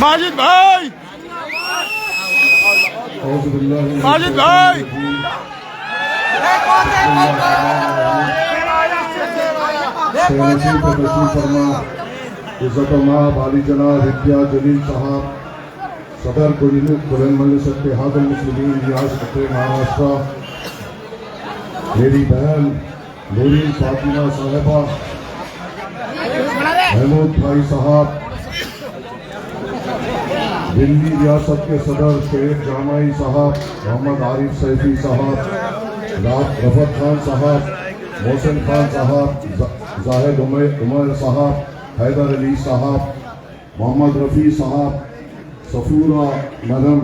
ماجد بھائی، ماجد بھائی، عزت مآب عالی جناب اتحاد جلیل صاحب صدر بلند مجلس اتحاد المسلمین ریاست مہاراشٹر، میری بہن نورین فاطمہ صاحبہ، محمود بھائی صاحب، دلی ریاست کے صدر شیخ جامعی صاحب، محمد عارف سیفی صاحب، رفت خان صاحب، محسن خان صاحب، زاہد عمر صاحب، حیدر علی صاحب، محمد رفیع صاحب، صفورہ نغم،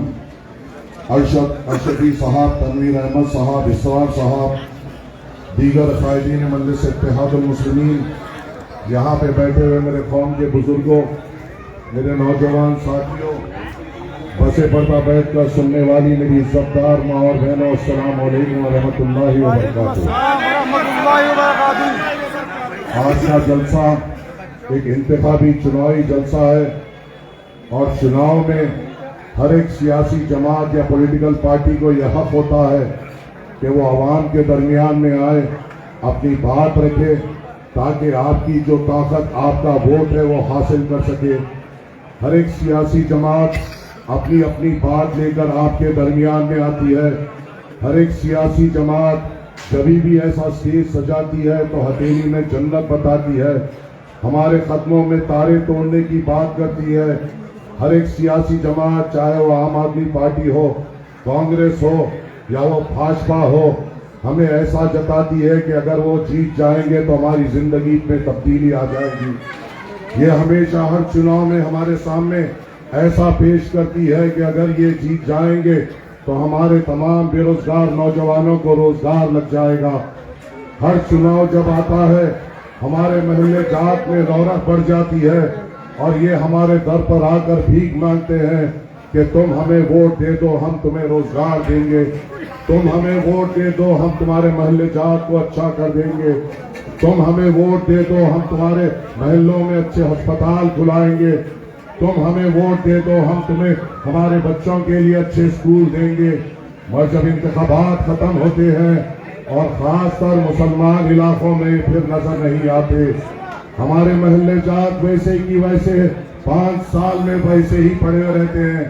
ارشدی صاحب، تنویر احمد صاحب، اسرار صاحب، دیگر قائدین مجلس اتحاد المسلمین، یہاں پہ بیٹھے ہوئے میرے قوم کے بزرگوں، میرے نوجوان ساتھیوں، بسے پردہ بیٹھ کر سننے والی میری عزتدار ماں اور بہنوں، السلام علیکم ورحمۃ اللہ وبرکاتہ۔ آج کا جلسہ ایک انتخابی چناوی جلسہ ہے، اور چناؤ میں ہر ایک سیاسی جماعت یا پولیٹیکل پارٹی کو یہ حق ہوتا ہے کہ وہ عوام کے درمیان میں آئے، اپنی بات رکھے، تاکہ آپ کی جو طاقت، آپ کا ووٹ ہے وہ حاصل کر سکے۔ ہر ایک سیاسی جماعت اپنی اپنی بات لے کر آپ کے درمیان میں آتی ہے۔ ہر ایک سیاسی جماعت کبھی بھی ایسا اسٹیج سجاتی ہے تو ہتھیلی میں جنت بتاتی ہے، ہمارے قدموں میں تارے توڑنے کی بات کرتی ہے۔ ہر ایک سیاسی جماعت، چاہے وہ عام آدمی پارٹی ہو، کانگریس ہو یا وہ بھاجپا ہو، ہمیں ایسا جتاتی ہے کہ اگر وہ جیت جائیں گے تو ہماری زندگی میں تبدیلی آ جائے گی۔ یہ ہمیشہ ہر چناؤ میں ہمارے سامنے ایسا پیش کرتی ہے کہ اگر یہ جیت جائیں گے تو ہمارے تمام بے روزگار نوجوانوں کو روزگار لگ جائے گا۔ ہر چناؤ جب آتا ہے ہمارے محلے جات میں رونق بڑھ جاتی ہے، اور یہ ہمارے در پر آ کر بھیک مانگتے ہیں کہ تم ہمیں ووٹ دے دو، ہم تمہیں روزگار دیں گے، تم ہمیں ووٹ دے دو، ہم تمہارے محلے جات کو اچھا کر دیں گے، تم ہمیں ووٹ دے دو، ہم تمہارے محلوں میں اچھے ہسپتال کھلائیں گے، تم ہمیں ووٹ دے دو، ہم تمہیں ہمارے بچوں کے لیے اچھے اسکول دیں گے۔ اور جب انتخابات ختم ہوتے ہیں اور خاص طور مسلمان علاقوں میں پھر نظر نہیں آتے، ہمارے محلے جات ویسے کی ویسے 5 سال میں ویسے ہی پڑے رہتے ہیں،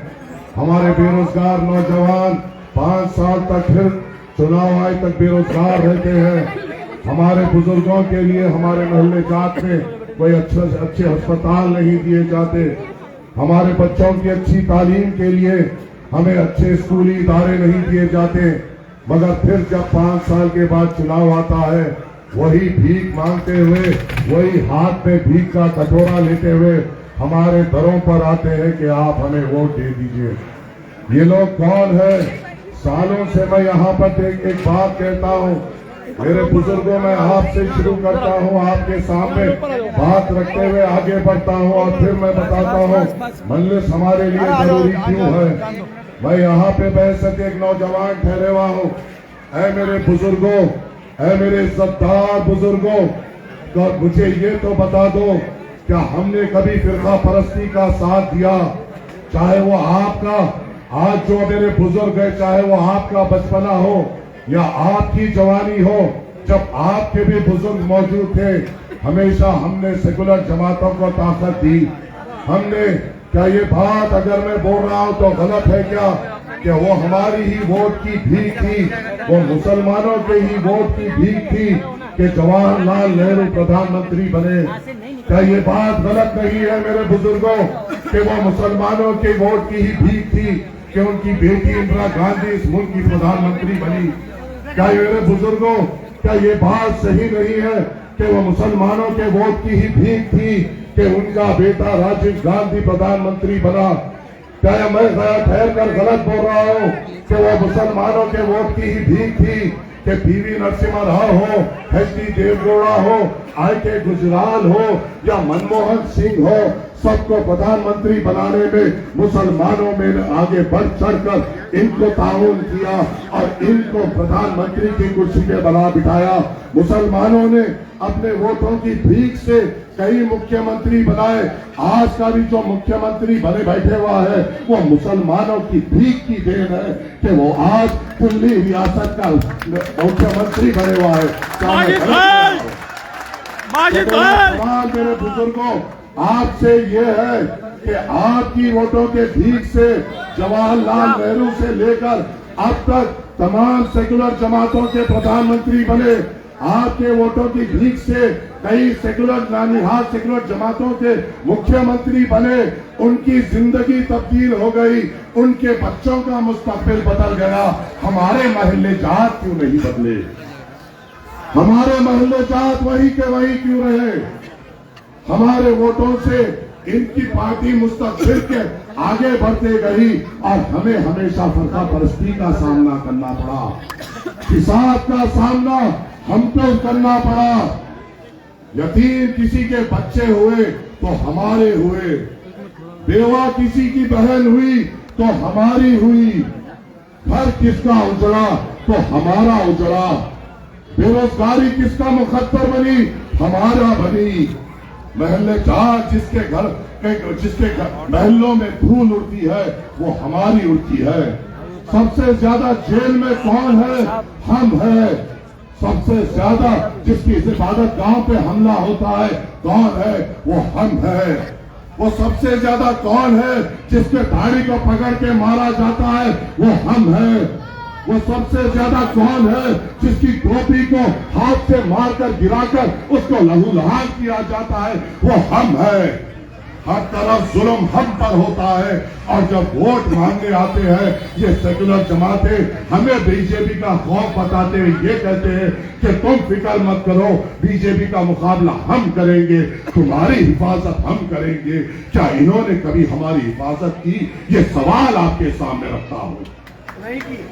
ہمارے بے روزگار نوجوان 5 سال تک پھر چناؤ آئے تک بے روزگار رہتے ہیں، ہمارے بزرگوں کے لیے ہمارے محلے جات میں کوئی اچھے ہسپتال نہیں دیے جاتے، ہمارے بچوں کی اچھی تعلیم کے لیے ہمیں اچھے اسکولی ادارے نہیں دیے جاتے، مگر پھر جب 5 سال کے بعد چناؤ آتا ہے، وہی بھیک مانگتے ہوئے، وہی ہاتھ میں بھیک کا کٹورا لیتے ہوئے ہمارے گھروں پر آتے ہیں کہ آپ ہمیں ووٹ دے دیجئے۔ یہ لوگ کون ہیں؟ سالوں سے میں یہاں پر ایک بات کہتا ہوں، میرے بزرگوں، میں آپ سے شروع کرتا ہوں، آپ کے سامنے بات رکھتے ہوئے آگے بڑھتا ہوں، اور پھر میں بتاتا ہوں مجلس ہمارے لیے ضروری کیوں ہے۔ میں یہاں پہ بحثت ایک نوجوان ٹھہرے ہوا ہوں۔ اے میرے بزرگوں، اے میرے عزتدار بزرگوں، تو مجھے یہ تو بتا دو، کیا ہم نے کبھی فرقہ پرستی کا ساتھ دیا؟ چاہے وہ آپ کا آج جو میرے بزرگ ہے، چاہے وہ آپ کا بچپنا ہو یا آپ کی جوانی ہو، جب آپ کے بھی بزرگ موجود تھے، ہمیشہ ہم نے سیکولر جماعتوں کو طاقت دی۔ ہم نے، کیا یہ بات اگر میں بول رہا ہوں تو غلط ہے کیا کہ وہ ہماری ہی ووٹ کی بھیک تھی، وہ مسلمانوں کے ہی ووٹ کی بھیک تھی کہ جواہر لال نہرو پردھان منتری بنے؟ کیا یہ بات غلط نہیں ہے میرے بزرگوں کہ وہ مسلمانوں کے ووٹ کی ہی بھیک تھی کہ ان کی بیٹی اندرا گاندھی اس ملک کی پردھان منتری بنی؟ کیا میرے بزرگوں، کیا یہ بات صحیح نہیں ہے کہ وہ مسلمانوں کے ووٹ کی ہی بھیک تھی کہ ان کا بیٹا راجیو گاندھی پردھان منتری بنا؟ کیا میں ٹھہر کر غلط بول رہا ہوں کہ وہ مسلمانوں کے ووٹ کی ہی بھیک تھی کہ پی وی نرسمہا راؤ ہو، ایچ ڈی دیو گوڑا ہو، آئی کے گجرال ہو یا منموہن سنگھ ہو، सबको प्रधानमंत्री बनाने में मुसलमानों में आगे बढ़ चढ़कर इनको ताउन किया और इनको प्रधानमंत्री की कुर्सी पे बना बिठाया। मुसलमानों ने अपने वोटों की भीख से कई मुख्यमंत्री बनाए। आज का भी जो मुख्यमंत्री बने बैठे हुआ है वो मुसलमानों की भीख की देन है कि वो आज दिल्ली रियासत का मुख्यमंत्री बने हुआ है। सवाल मेरे बुजुर्गों आपसे ये है कि आपकी वोटों के भीख से जवाहरलाल नेहरू से लेकर अब तक तमाम सेकुलर जमातों के प्रधानमंत्री बने। आपके वोटों की भीख से कई सेकुलर नानीहाल सेकुलर जमातों के मुख्यमंत्री बने। उनकी जिंदगी तब्दील हो गई, उनके बच्चों का मुस्तकबिल बदल गया। हमारे महल्ले जात क्यों नहीं बदले? हमारे महल्ले जात वही के वही क्यों रहे? हमारे वोटों से इनकी पार्टी मुस्तकबिल के आगे बढ़ते गई और हमें हमेशा फरका परस्ती का सामना करना पड़ा। फिसाद का सामना हमको करना पड़ा। यतीम किसी के बच्चे हुए तो हमारे हुए, बेवा किसी की बहन हुई तो हमारी हुई, घर किसका उजड़ा तो हमारा उजड़ा, बेरोजगारी किसका मुखद्दर बनी? हमारा बनी। महल्ले जात जिसके महलों में धूल उड़ती है वो हमारी उड़ती है। सबसे ज्यादा जेल में कौन है? हम है। सबसे ज्यादा जिसकी इबादत गांव पे हमला होता है कौन है? वो हम है। वो सबसे ज्यादा कौन है जिसके दाढ़ी को पकड़ के मारा जाता है? वो हम है। वो सबसे ज्यादा कौन है जिसकी टोपी को हाथ से मारकर गिराकर उसको लहूलुहान किया जाता है? वो हम है। हर तरफ जुल्म हम पर होता है और जब वोट मांगने आते हैं ये सेकुलर जमातें हमें बीजेपी का खौफ बताते हुए ये कहते हैं कि तुम फिक्र मत करो, बीजेपी का मुकाबला हम करेंगे, तुम्हारी हिफाजत हम करेंगे। क्या इन्होंने कभी हमारी हिफाजत की? ये सवाल आपके सामने रखता हूं। नहीं की।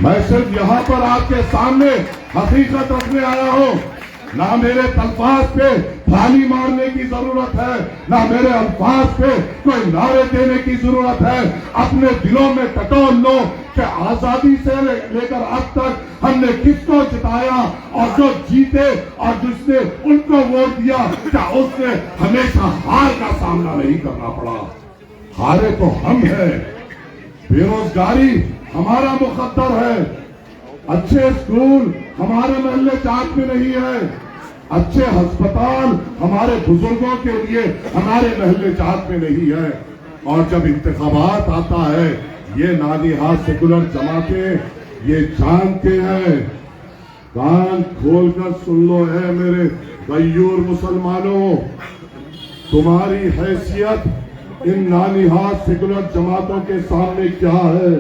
मैं सिर्फ यहाँ पर आपके सामने हकीकत रखने आया हूँ। ना मेरे अल्फाज पे थाली मारने की जरूरत है, ना मेरे अल्फाज पे कोई नारे देने की जरूरत है। अपने दिलों में टटोल लो कि आजादी से लेकर अब तक हमने किसको जिताया और जो जीते और जिसने उनको वोट दिया क्या उसने हमेशा हार का सामना नहीं करना पड़ा? हारे तो हम हैं। बेरोजगारी हमारा मुकद्दर है। अच्छे स्कूल हमारे महल्ले जात में नहीं है। अच्छे अस्पताल हमारे बुजुर्गों के लिए हमारे महल्ले जात में नहीं है। और जब इंतखाबात आता है ये नानीहाल सेकुलर जमातें ये जानते हैं। कान खोलकर सुन लो है मेरे गयूर मुसलमानों, तुम्हारी हैसियत इन नानीहाल सेकुलर जमातों के सामने क्या है?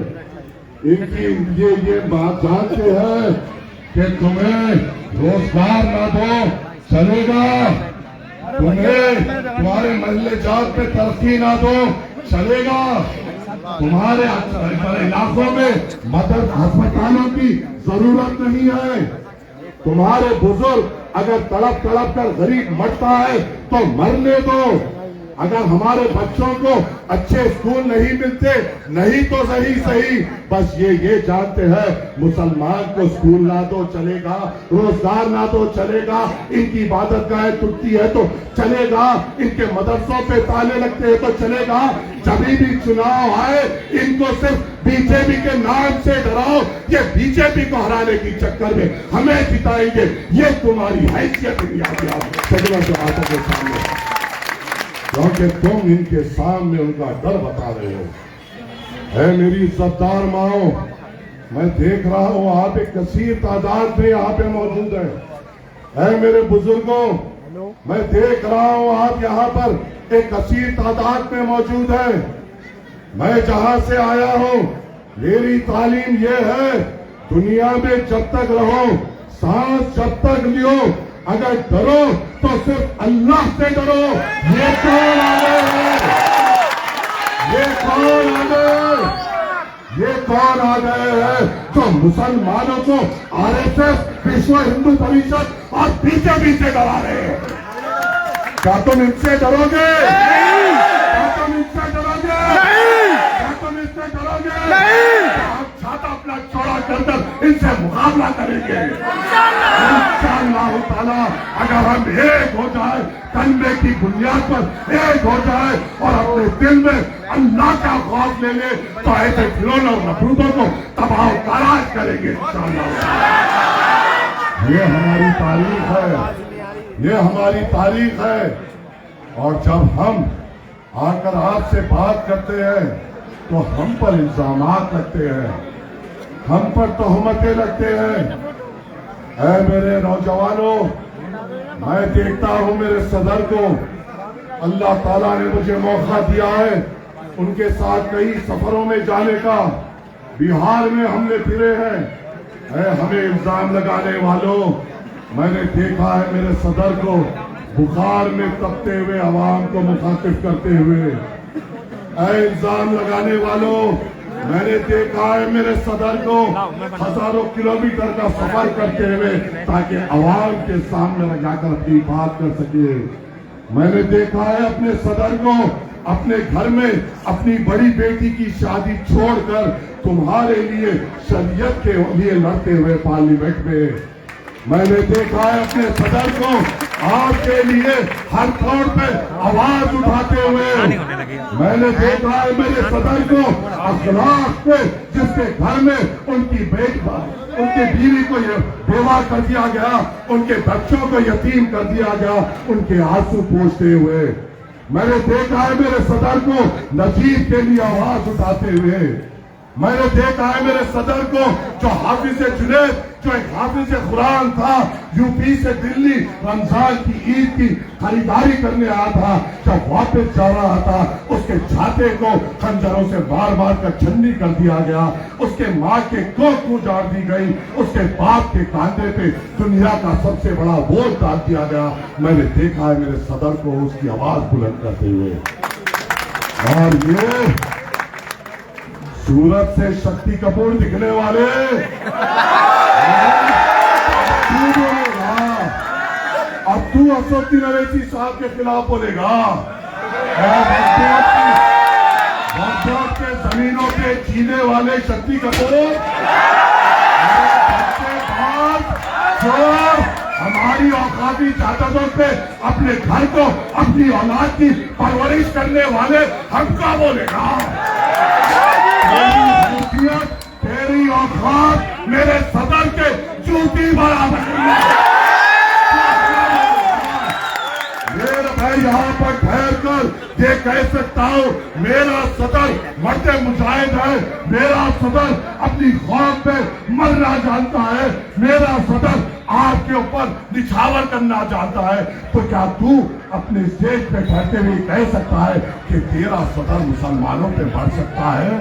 इनकी ये बात जानते हैं कि तुम्हें रोजगार ना दो चलेगा, तुम्हें तुम्हारे महल्ले जात पे तरक्की ना दो चलेगा, तुम्हारे इलाकों में मदद अस्पतालों की जरूरत नहीं है, तुम्हारे बुजुर्ग अगर तड़प तड़प कर गरीब मरता है तो मरने दो। अगर हमारे बच्चों को अच्छे स्कूल नहीं मिलते नहीं तो सही बस ये जानते हैं मुसलमान को स्कूल ना दो चलेगा, रोजगार ना दो चलेगा, इनकी इबादत गाहें टूटती है तो चलेगा, इनके मदरसों पे ताले लगते हैं तो चलेगा। जब भी चुनाव आए इनको सिर्फ बीजेपी के नाम से डराओ, ये बीजेपी को हराने की चक्कर में हमें जिताएंगे, ये तुम्हारी हैसियत सेकुलर जमातों के सामने, क्योंकि तुम इनके सामने उनका डर बता रहे हो। है मेरी इज्जतदार माओ, मैं देख रहा हूँ आप एक कसीर तादाद में यहाँ पे मौजूद है मेरे बुजुर्गों, मैं देख रहा हूँ आप यहाँ पर एक कसीर तादाद में मौजूद है। मैं जहाँ से आया हूँ मेरी तालीम ये है दुनिया में जब तक रहो सांस जब तक लियो अगर डरो तो सिर्फ अल्लाह से डरो। ये कौन आ गए हैं? ये कौन आ गए? ये कौन आ गए हैं जो मुसलमानों को आरएसएस, विश्व हिंदू परिषद और बीजेपी से डरा रहे हैं? क्या तुम इनसे डरोगे? मुकाबला करेंगे इंशाअल्लाह ताला। अगर हम एक हो जाए, कलमे की बुनियाद पर एक हो जाए और अपने दिल में अल्लाह का खौफ ले ले, तो ऐसे फिरौन और नमरूदों को तबाह तराश करेंगे इंशाअल्लाह। ये हमारी तारीख है, ये हमारी तारीख है। और जब हम आकर आपसे बात करते हैं तो हम पर इल्जामात लगते हैं, हम पर तोहमतें लगते हैं। ऐ मेरे नौजवानों, मैं देखता हूं मेरे सदर को, अल्लाह ताला ने मुझे मौका दिया है उनके साथ कई सफरों में जाने का। बिहार में हमने फिरे हैं। ऐ हमें इल्जाम लगाने वालों, मैंने देखा है मेरे सदर को बुखार में तपते हुए अवाम को मुखातिब करते हुए। ऐ इल्जाम लगाने वालों, मैंने देखा है मेरे सदर को हजारों किलोमीटर का सफर करते हुए ताकि अवाम के सामने जाकर अपनी बात कर सके। मैंने देखा है अपने सदर को अपने घर में अपनी बड़ी बेटी की शादी छोड़कर तुम्हारे लिए शरीयत के लिए लड़ते हुए पार्लियामेंट में। मैंने देखा है अपने सदर को आपके लिए हर तौर पे आवाज उठाते हुए। मैंने देखा है मेरे सदर को अखलाक पे, जिसके घर में उनकी उनकी बीवी को बेवा कर दिया गया, उनके बच्चों को यतीम कर दिया गया, उनके आंसू पोंछते हुए। मैंने देखा है मेरे सदर को नजीब के लिए आवाज उठाते हुए। मैंने देखा है मेरे सदर को जो हाफिज जुनैद, जो एक हाफिज कुरान था, यूपी से दिल्ली रमजान की ईद की खरीदारी करने आया था, जब वापस जा रहा था उसके छाते को खंजरों से मार मार कर छन्नी कर दिया गया, उसके माँ के कोख उजाड़ दी गई, उसके बाप के कांधे पे दुनिया का सबसे बड़ा बोझ डाल दिया गया। मैंने देखा है मेरे सदर को उसकी आवाज बुलंद करते हुए। और ये सूरत से शक्ति कपूर दिखने वाले अब तू असदुद्दीन अवैसी साहब के खिलाफ बोलेगा। बगदाद के जमीनों पे जीने वाले शक्ति कपूर जो हमारी औकाती जायदादों पे अपने घर को, अपनी औलाद की परवरिश करने वाले हमका बोलेगा। तेरी औकात मेरे सदर के जूती बराबर मैं यहाँ पर ठहर कर ये कह सकता हूँ, मेरा सदर मर्दे मुजाहिद है, मेरा सदर अपनी कौम पे मरना जानता है, मेरा सदर आपके ऊपर निछावर करना जानता है। तो क्या तू अपने स्टेज पे ठहरते हुए कह सकता है कि तेरा सदर मुसलमानों पे बढ़ सकता है?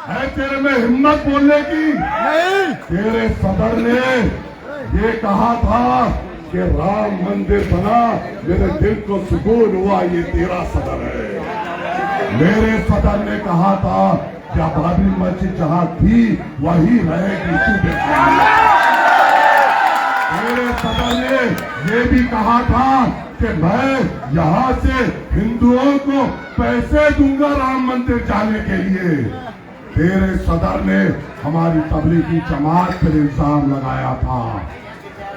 है तेरे में हिम्मत बोलने की? नहीं। तेरे सदर ने ये कहा था कि राम मंदिर बना, मेरे दिल को सुकून हुआ, ये तेरा सदर है। मेरे सदर ने कहा था कि बाबरी मस्जिद जहां थी वही रहेगी, तू देखा। मेरे सदर ने ये भी कहा था कि मैं यहाँ से हिंदुओं को पैसे दूंगा राम मंदिर जाने के लिए। तेरे सदर ने हमारी तबलीगी जमात पर इल्जाम लगाया था।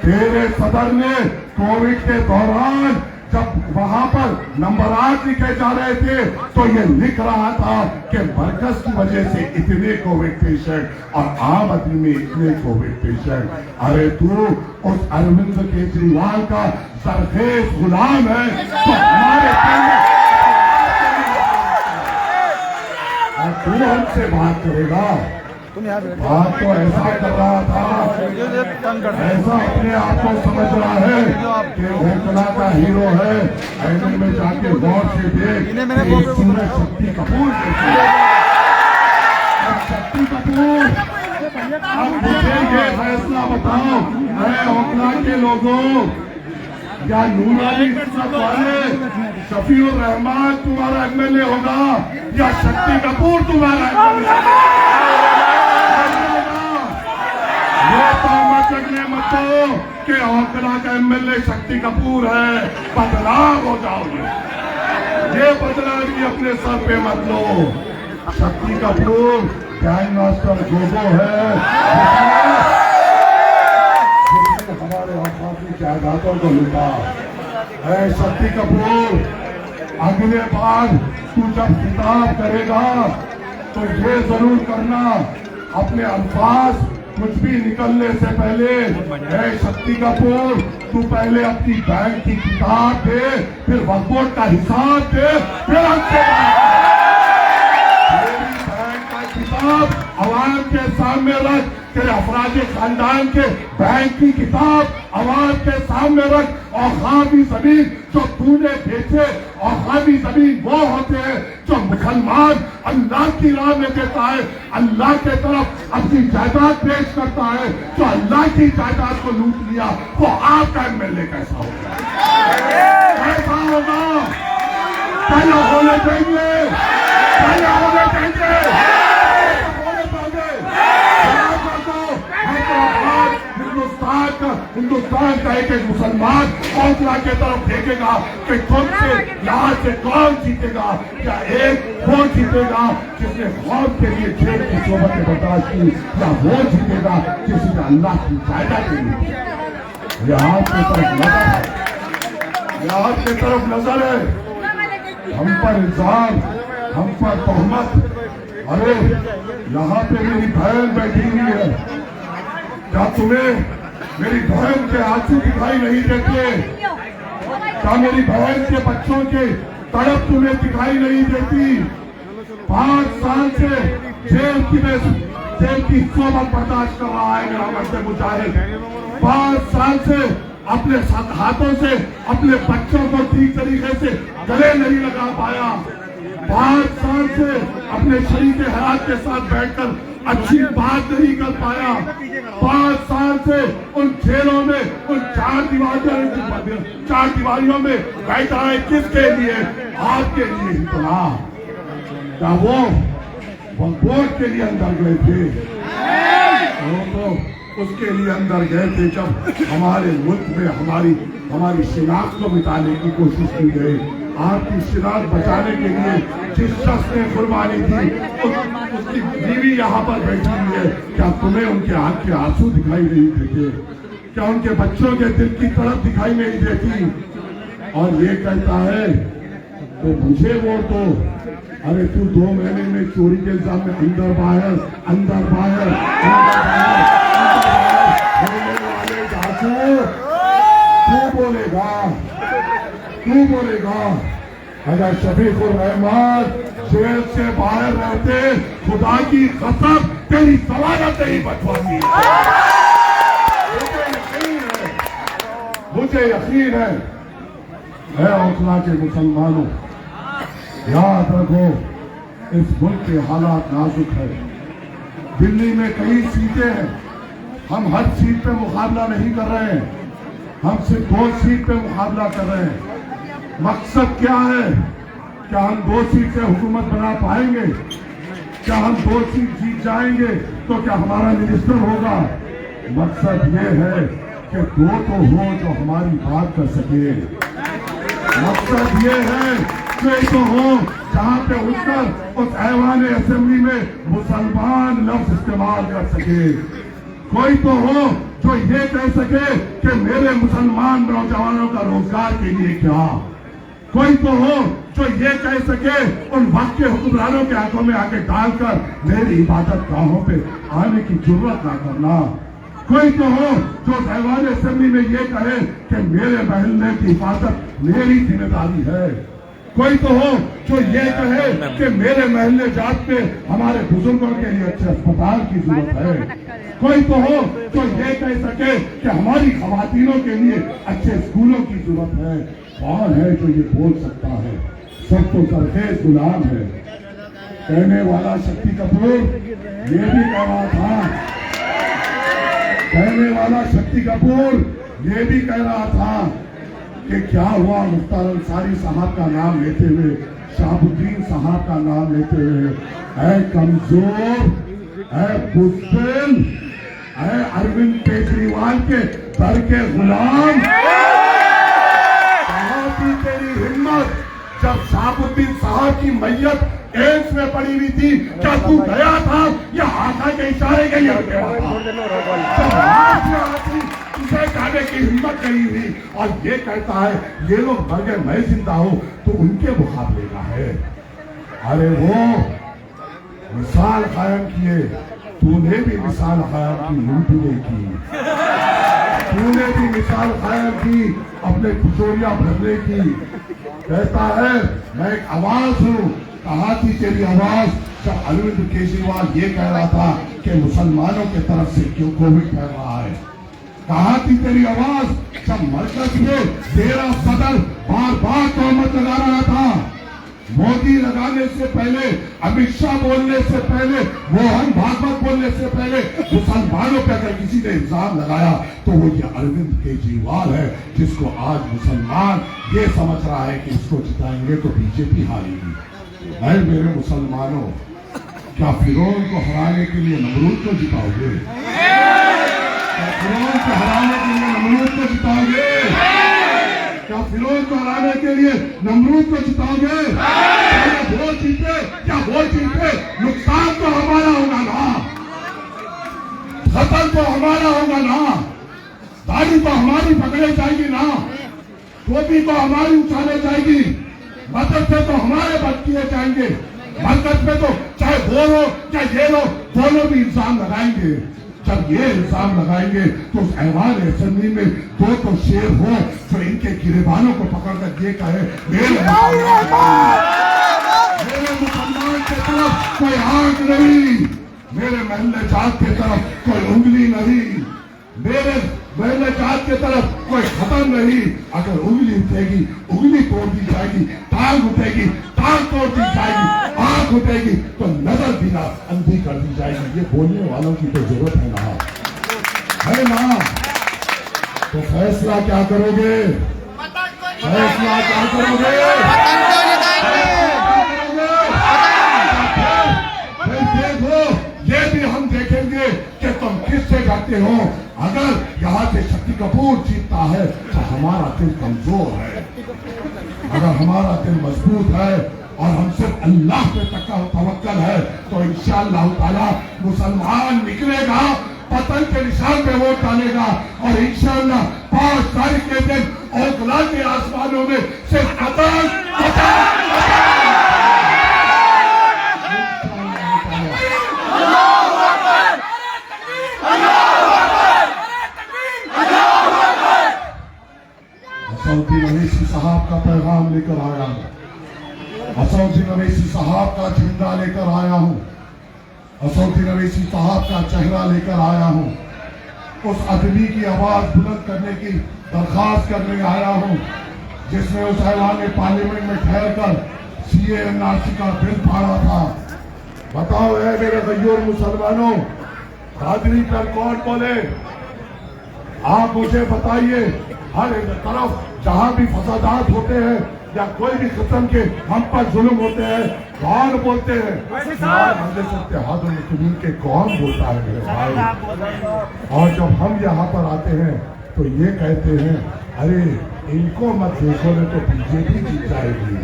तेरे सदर ने कोविड के दौरान जब वहां पर नंबरात लिखे जा रहे थे तो ये लिख रहा था कि मरकज की वजह से इतने कोविड पेशेंट और आम आदमी में इतने कोविड पेशेंट। अरे तू उस अरविंद केजरीवाल का सरखेज गुलाम है तो हमारे तू हमसे बात करेगा? बात तो ऐसा कर रहा था, ऐसा अपने आप को समझ रहा है कि ओकला का हीरो है। ऐसे में जाके गौर से देख, सूरज शक्ति कपूर शक्ति कपूर अब मुझे ये फैसला बताओ, मैं ओकला के लोगों या नूरानी वाले शफीउर रहमान तुम्हारा एमएलए होगा या शक्ति कपूर तुम्हारा एमएलए होगा? ये तो मचकने मत दो कि ओकला का एमएलए शक्ति कपूर है, बदलाव हो जाओगे। ये बदलाव भी अपने सर पे मत लो। शक्ति कपूर गैंग मास्टर गोगो है जिसने हमारे औकाती जायदादों को लूटा है। शक्ति कपूर, अगले बार तू जब खिताब करेगा तो ये जरूर करना अपने अल्फाज कुछ भी निकलने से पहले, है शक्ति कपूर तू पहले अपनी बैंक की किताब दे, फिर वक्फ बोर्ड का हिसाब दे, फिर हमसे मेरी बैंक का किताब आवाम के सामने रख, तेरे अफराज खानदान के बैंक की किताब आवाम के सामने रख। और खादी जमीन जो तूने बेचे, और खादी जमीन वो होते हैं जो मुसलमान अल्लाह की राह में देता है, अल्लाह के तरफ अपनी जायदाद पेश करता है। जो अल्लाह की जायदाद को लूट लिया वो आपका एमएलए कैसा होगा? कैसा होगा? पहले होने देंगे, पहले होने देंगे। हिंदुस्तान का एक एक मुसलमान कौंसला के तरफ देखेगा कि खुद से यहाँ से कौन जीतेगा, या एक वो जीतेगा जिसने कौम के लिए जेल की सोबतें बर्दाश्त की, या वो जीतेगा जिसने अल्लाह की जायदाद दी। ये आपकी तरफ नजर है, ये आपकी तरफ नजर है। हम पर इल्जाम, हम पर तोहमत। अरे यहाँ पे मेरी बहन बैठी हुई है, क्या तुम्हें मेरी बहन के आंसू दिखाई नहीं देते? क्या मेरी बहन के बच्चों के तड़प तुम्हें दिखाई नहीं देती? 5 साल से जेल की सोबत बर्दाश्त कर रहा है मेरा मर्द मुजाहिद। 5 साल से अपने हाथों से अपने बच्चों को ठीक तरीके से गले नहीं लगा पाया। 5 साल से अपने शरीक हयात के साथ बैठकर अच्छी बात नहीं कर पाया। 5 साल से उन जेलों में, उन 4 दीवारियों में बैठा है। किसके लिए? आपके लिए ही तो ना। क्या वो वोट के लिए अंदर गए थे? वो तो उसके लिए अंदर गए थे जब हमारे मुल्क में हमारी शिनाख्त को मिटाने की कोशिश की गई। आपकी शिनाख्त बचाने के लिए जिस शख्स ने कुर्बानी दी उसकी बीवी यहाँ पर बैठी हुई है। क्या तुम्हें उनके आंख के आंसू दिखाई नहीं देते? क्या उनके बच्चों के दिल की तरफ दिखाई नहीं देती? और ये कहता है तो मुझे वोट दो। अरे तू 2 महीने में चोरी के इल्जाम में अंदर बाहर तू बोलेगा। अगर शफीकुर रहमान जेल से बाहर रहते, खुदा की कसम तेरी जमानत नहीं बचवाती। मुझे यकीन है औसला के मुसलमानों, याद रखो इस मुल्क के हालात नाजुक है। दिल्ली में कई सीटें हैं, हम हर सीट पे मुकाबला नहीं कर रहे हैं, हम सिर्फ 2 सीट पे मुकाबला कर रहे हैं। मकसद क्या है? क्या हम 2 सीट से हुकूमत बना पाएंगे? क्या हम 2 सीट जीत जाएंगे तो क्या हमारा मिनिस्टर होगा? मकसद ये है कि 2 तो हो जो हमारी बात कर सके। मकसद ये है कि तो हो जहाँ पे उठकर उस ऐवान असेंबली में मुसलमान लफ्ज इस्तेमाल कर सके। कोई तो हो जो ये कह सके कि मेरे मुसलमान नौजवानों का रोजगार के लिए क्या। कोई तो हो जो ये कह सके उन वक्त के हुक्मरानों के हाथों में आके डालकर मेरी इबादत गाहों पे आने की जरूरत ना करना। कोई तो हो जो ऐवान असेंबली में ये कहे कि मेरे महल्ले की हिफाजत मेरी जिम्मेदारी है। कोई तो हो जो ये कहे कि मेरे महल्ले जात पे हमारे बुजुर्गों के लिए अच्छे अस्पताल की जरूरत है। कोई तो हो जो ये कह सके कि हमारी खवातीनों के लिए अच्छे स्कूलों की जरूरत है। कौन है जो ये बोल सकता है? सब तो सरखेज गुलाम है। कहने वाला शक्ति कपूर ये भी कह रहा था, कहने वाला शक्ति कपूर ये भी कह रहा था कि क्या हुआ मुख्तार अंसारी साहब का नाम लेते हुए, शहाबुद्दीन साहब का नाम लेते हुए, ऐ कमजोर, ऐ बुज़दिल, ऐ अरविंद केजरीवाल के दर के गुलाम, कहाँ थी तेरी हिम्मत जब शहाबुद्दीन साहब की मैयत एम्स में पड़ी हुई थी, क्या तू गया था या आका के इशारे के लिए गया था? जब लाश यहाँ थी, तुझे जाने की हिम्मत नहीं हुई और ये कहता है ये लोग मर गए मैं जिंदा हूं, तो उनके मुकाबले का है। अरे वो मिसाल कायम किए, तूने भी मिसाल कायम की, लूट नहीं की। तूने भी मिसाल कायम की अपने तिजोरिया भरने की। कहता है मैं एक आवाज हूं, कहा थी तेरी आवाज जब अरविंद केजरीवाल ये कह रहा था कि मुसलमानों की तरफ से क्यों कोविड फैल रहा है। कहा थी तेरी आवाज जब मरकज में तेरा सदर बार बार तोहमत लगा रहा था। मोदी लगाने से पहले, अमित शाह बोलने से पहले, मोहन भागवत बोलने से पहले मुसलमानों पे अगर किसी ने इल्जाम लगाया तो वो ये अरविंद केजरीवाल है, जिसको आज मुसलमान ये समझ रहा है कि इसको जिताएंगे तो बीजेपी हारेगी। ऐ मेरे मुसलमानों, क्या फिरौन को हराने के लिए नमरूद को जिताओगे? क्या फिरौन को हराने के लिए नमरूद को जिताओगे? क्या फिरौन को हराने के लिए नमरूद को जिताओगे? क्या वो जीते, क्या वो जीते, नुकसान तो हमारा होगा ना, खतल तो हमारा होगा ना, दाढ़ी तो हमारी पकड़े जाएगी ना, टोपी तो हमारी उछाले जाएगी, मदरसे तो हमारे बंद किए जाएंगे, मरकज में तो चाहे वो हो चाहे ये हो, दोनों भी इल्जाम लगाएंगे। जब ये इल्जाम लगाएंगे तो उस ऐवान असेंबली में दो तो शेर हो जो इनके गिरेबानों को पकड़कर ये कहे मेरे मुसलमान की तरफ कोई आंख नहीं, मेरे महल्ले जात की तरफ कोई उंगली नहीं, मेरे महल्ले जात की तरफ कोई खत्म नहीं। अगर उंगली उठेगी उंगली तोड़ दी जाएगी, टांग उठेगी टांग तोड़ दी जाएगी, आंख उठेगी तो नजर भी ना अंधी कर दी जाएगी। ये बोलने वालों की तो जरूरत है ना? तो फैसला क्या करोगे? फैसला क्या करोगे? देखो ये भी हम देखेंगे कि तुम किससे डरते हो। अगर यहाँ से शक्ति कपूर जीतता है तो हमारा दिल कमजोर है, अगर हमारा दिल मजबूत है और हम सिर्फ अल्लाह पे तवक्कल है तो इंशाअल्लाह ताला मुसलमान निकलेगा, पतन के निशान पे वोट डालेगा और इंशाअल्लाह 5 तारीख के दिन औकला के आसमानों में सिर्फ असदुद्दीन अवैसी साहब का पैगाम लेकर आया हूँ, असदुद्दीन अवैसी साहब का झंडा लेकर आया हूँ, असदुद्दीन अवैसी साहब का चेहरा लेकर आया हूँ। उस आदमी की आवाज बुलंद करने की दरखास्त करने आया हूँ जिसने उस ऐवान पार्लियामेंट में ठहर कर CAA NRC का बिल फाड़ा था। बताओ है मेरे गैयूर मुसलमानों, हाजिरी पर कौन बोले? आप मुझे बताइए, हर तरफ जहां भी फसादात होते हैं या कोई भी किस्म के हम पर जुल्म होते हैं, कौन बोलते हैं? मुस्लिमीन के कौन बोलता है मेरे भाई? और जब हम यहाँ पर आते हैं तो ये कहते हैं अरे इनको मत देखो नहीं तो बीजेपी जीत जाएगी।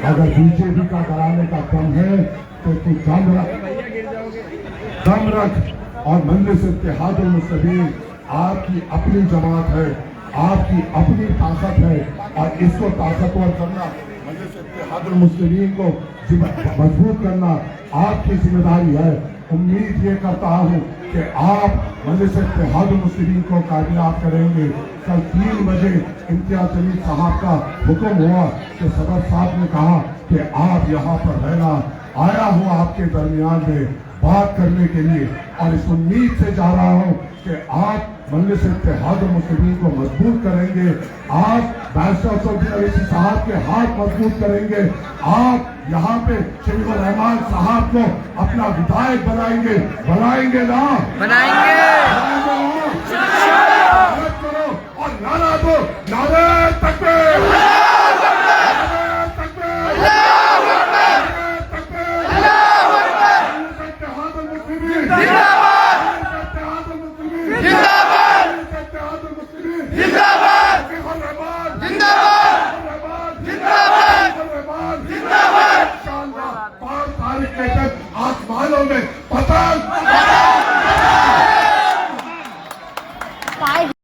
अगर बीजेपी का कराने का दम है तो तू दम रख और मजलिस इत्तेहादुल मुस्लिमीन आपकी अपनी जमात है, आपकी अपनी ताकत है और इसको ताकतवर करना, मजलिस इत्तेहादुल मुस्लिमीन को मजबूत करना आपकी जिम्मेदारी है। उम्मीद ये करता हूँ कि आप मजलिस इत्तेहादुल मुस्लिमीन को कामयाब करेंगे। कल 3 बजे इम्तियाज जलील साहब का हुक्म हुआ कि सदर साहब ने कहा कि आप यहाँ पर रहना, आया हूँ आपके दरमियान में बात करने के लिए और इस उम्मीद से जा रहा हूँ कि आप मजलिस इत्तेहादुल मुस्लिमीन को मजबूत करेंगे, आप बैरिस्टर असदुद्दीन अवैसी साहब के हाथ मजबूत करेंगे, आप यहाँ पे शफीकुर रहमान साहब को अपना विधायक बनाएंगे ना? बनाएंगे। और नारा दो, नारे